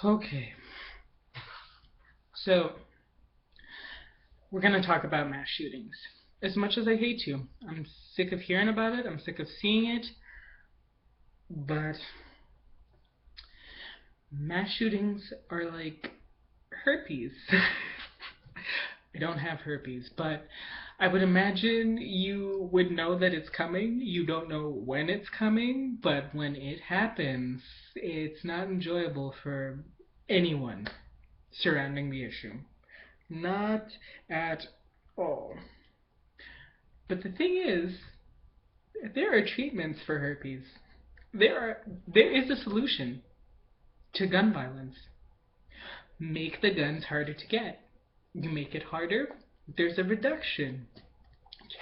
Okay, so we're going to talk about mass shootings. As much as I hate to, I'm sick of hearing about it, I'm sick of seeing it, but mass shootings are like herpes. I don't have herpes, but I would imagine you would know that it's coming. You don't know when it's coming, but when it happens, it's not enjoyable for anyone surrounding the issue. Not at all. But the thing is, there are treatments for herpes. There is a solution to gun violence. Make the guns harder to get. You make it harder, there's a reduction.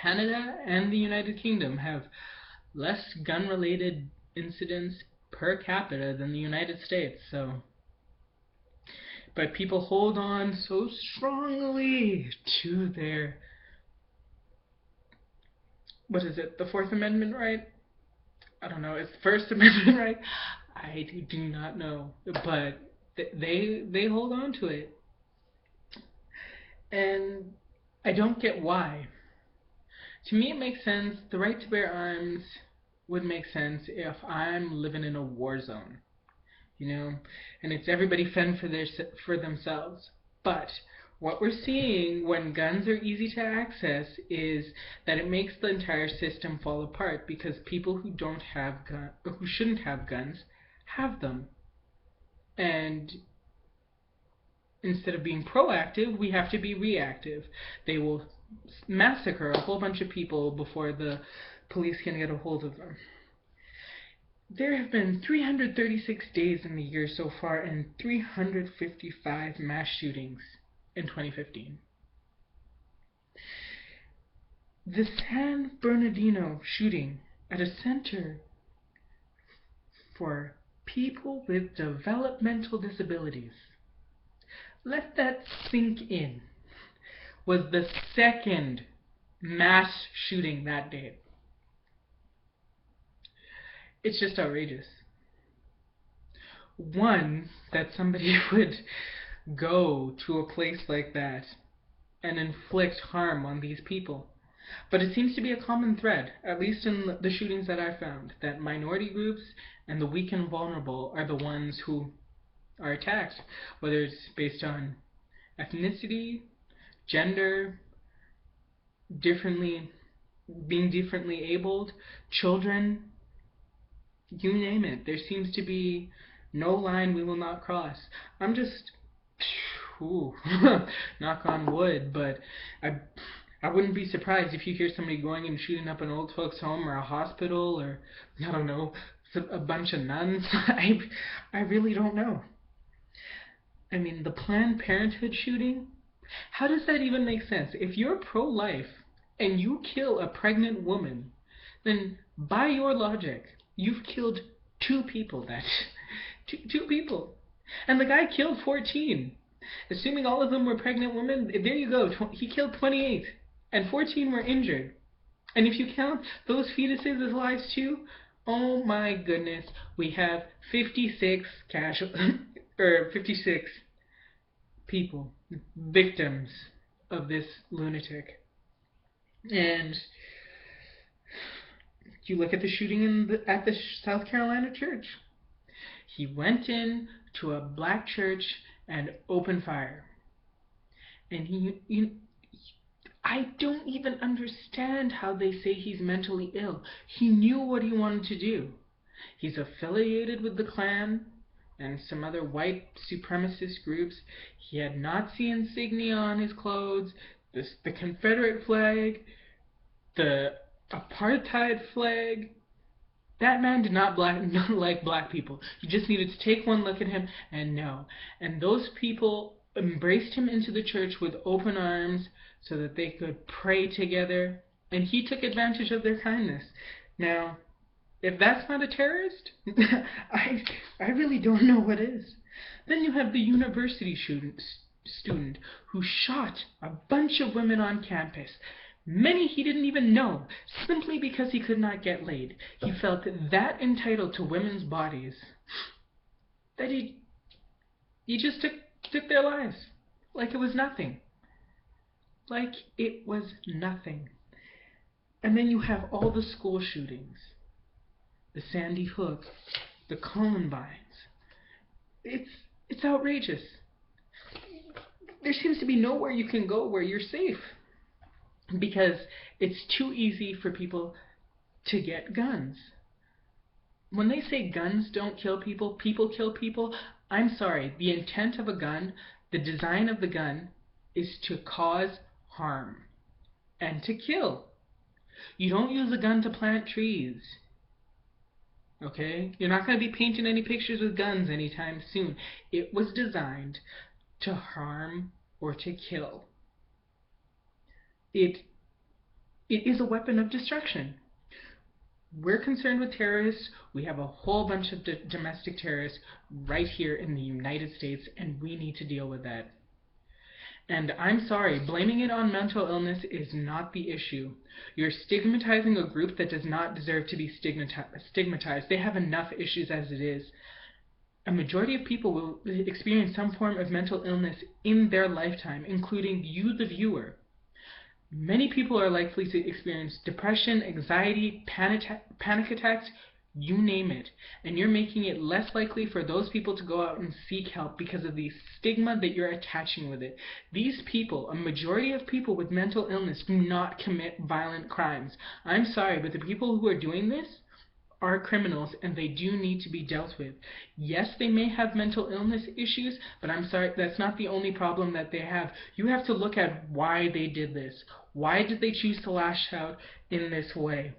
Canada and the United Kingdom have less gun-related incidents per capita than the United States, so but people hold on so strongly to their, what is it, the Fourth Amendment right? I don't know, it's the First Amendment right? I do not know, but they hold on to it, and I don't get why. To me, it makes sense. The right to bear arms would make sense if I'm living in a war zone, and it's everybody fend for themselves. But what we're seeing when guns are easy to access is that it makes the entire system fall apart because people who shouldn't have guns have them, and instead of being proactive, we have to be reactive. They will massacre a whole bunch of people before the police can get a hold of them. There have been 336 days in the year so far and 355 mass shootings in 2015. The San Bernardino shooting at a center for people with developmental disabilities, let that sink in, was the second mass shooting that day. It's just outrageous. One, that somebody would go to a place like that and inflict harm on these people. But it seems to be a common thread, at least in the shootings that I found, that minority groups and the weak and vulnerable are the ones who are attacked, whether it's based on ethnicity, gender, being differently abled, children, you name it. There seems to be no line we will not cross. I'm just, ooh, knock on wood, but I wouldn't be surprised if you hear somebody going and shooting up an old folks' home or a hospital or, I don't know, a bunch of nuns. I really don't know. I mean, the Planned Parenthood shooting, how does that even make sense? If you're pro-life and you kill a pregnant woman, then by your logic, you've killed two people. Two people. And the guy killed 14. Assuming all of them were pregnant women, there you go. He killed 28. And 14 were injured. And if you count those fetuses as lives too, oh my goodness, we have 56 or 56 people, victims of this lunatic. And you look at the shooting at the South Carolina church. He went in to a black church and opened fire. And I don't even understand how they say he's mentally ill. He knew what he wanted to do. He's affiliated with the Klan and some other white supremacist groups. He had Nazi insignia on his clothes, the Confederate flag, the apartheid flag. That man did not like black people. You just needed to take one look at him and know. And those people embraced him into the church with open arms so that they could pray together. And he took advantage of their kindness. Now, if that's not a terrorist, I really don't know what is. Then you have the university student who shot a bunch of women on campus. Many he didn't even know, simply because he could not get laid. He felt that entitled to women's bodies that You just took their lives like it was nothing. Like it was nothing. And then you have all the school shootings, the Sandy Hook, the Columbines. It's outrageous. There seems to be nowhere you can go where you're safe because it's too easy for people to get guns. When they say guns don't kill people, people kill people, I'm sorry. The intent of a gun, the design of the gun, is to cause harm and to kill. You don't use a gun to plant trees. Okay? You're not going to be painting any pictures with guns anytime soon. It was designed to harm or to kill. It is a weapon of destruction. We're concerned with terrorists. We have a whole bunch of domestic terrorists right here in the United States, and we need to deal with that. And I'm sorry, blaming it on mental illness is not the issue. You're stigmatizing a group that does not deserve to be stigmatized. They have enough issues as it is. A majority of people will experience some form of mental illness in their lifetime, including you, the viewer. Many people are likely to experience depression, anxiety, panic attacks, you name it. And you're making it less likely for those people to go out and seek help because of the stigma that you're attaching with it. These people, a majority of people with mental illness, do not commit violent crimes. I'm sorry, but the people who are doing this are criminals and they do need to be dealt with. Yes, they may have mental illness issues, but I'm sorry, that's not the only problem that they have. You have to look at why they did this. Why did they choose to lash out in this way?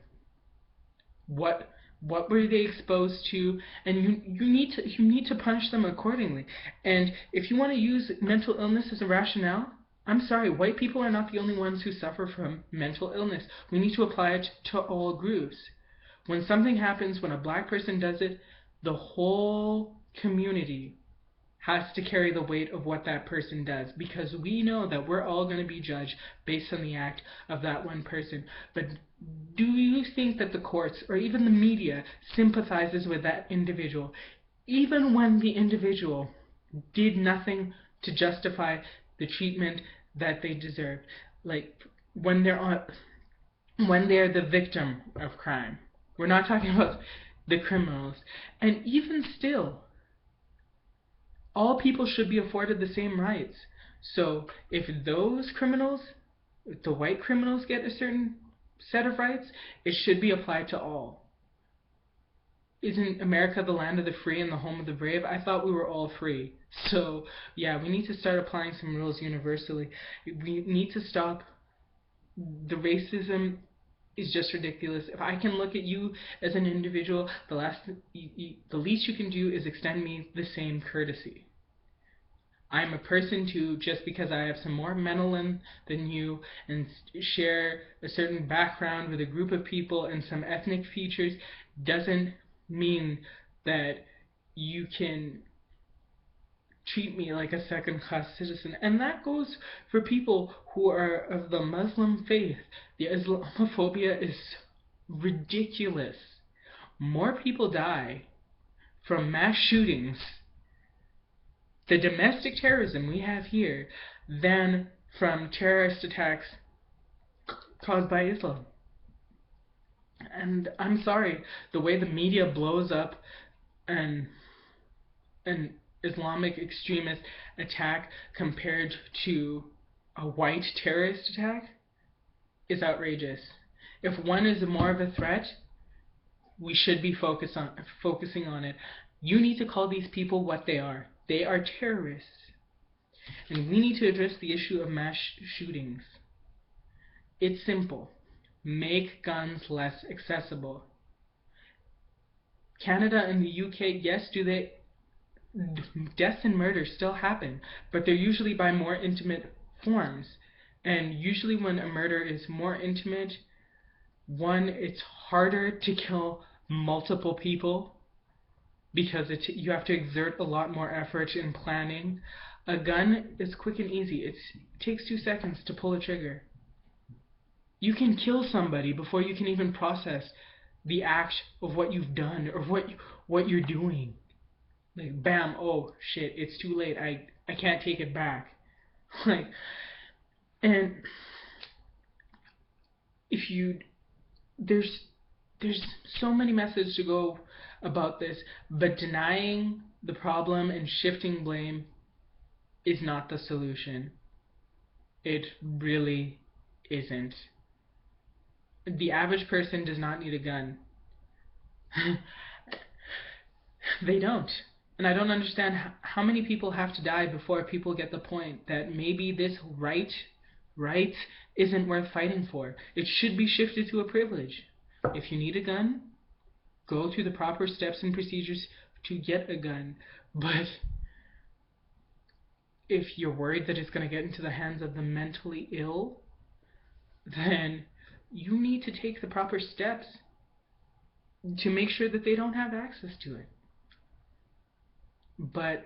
What were they exposed to? And you need to punish them accordingly. And if you want to use mental illness as a rationale, I'm sorry, white people are not the only ones who suffer from mental illness. We need to apply it to all groups. When something happens, when a black person does it, the whole community has to carry the weight of what that person does, because we know that we're all going to be judged based on the act of that one person. But do you think that the courts or even the media sympathizes with that individual, even when the individual did nothing to justify the treatment that they deserved? Like when they're the victim of crime. We're not talking about the criminals. And even still, all people should be afforded the same rights. So if those criminals, if the white criminals get a certain set of rights, it should be applied to all. Isn't America the land of the free and the home of the brave? I thought we were all free. So yeah, we need to start applying some rules universally. We need to stop the racism. Is just ridiculous. If I can look at you as an individual, the least you can do is extend me the same courtesy. I'm a person too, just because I have some more melanin than you and share a certain background with a group of people and some ethnic features, doesn't mean that you can treat me like a second-class citizen. And that goes for people who are of the Muslim faith. The Islamophobia is ridiculous. More people die from mass shootings, the domestic terrorism we have here, than from terrorist attacks caused by Islam. And I'm sorry, the way the media blows up an Islamic extremist attack compared to a white terrorist attack is outrageous. If one is more of a threat, we should be focusing on it. You need to call these people what they are. They are terrorists. And we need to address the issue of mass shootings. It's simple. Make guns less accessible. Canada and the UK, yes, deaths and murders still happen, but they're usually by more intimate forms. And usually when a murder is more intimate, one, it's harder to kill multiple people because you have to exert a lot more effort in planning. A gun is quick and easy. It takes 2 seconds to pull a trigger. You can kill somebody before you can even process the act of what you've done or what you're doing. Like, bam, oh shit, it's too late. I can't take it back. Like, and if you there's there's so many methods to go about this, but denying the problem and shifting blame is not the solution. It really isn't. The average person does not need a gun. They don't. And I don't understand how many people have to die before people get the point that maybe this right isn't worth fighting for. It should be shifted to a privilege. If you need a gun, go through the proper steps and procedures to get a gun. But if you're worried that it's going to get into the hands of the mentally ill, then you need to take the proper steps to make sure that they don't have access to it. But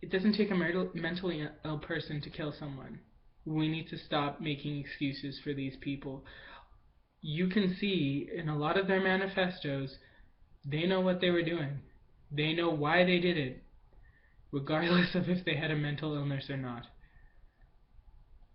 it doesn't take a mentally ill person to kill someone. We need to stop making excuses for these people. You can see in a lot of their manifestos, they know what they were doing. They know why they did it, regardless of if they had a mental illness or not.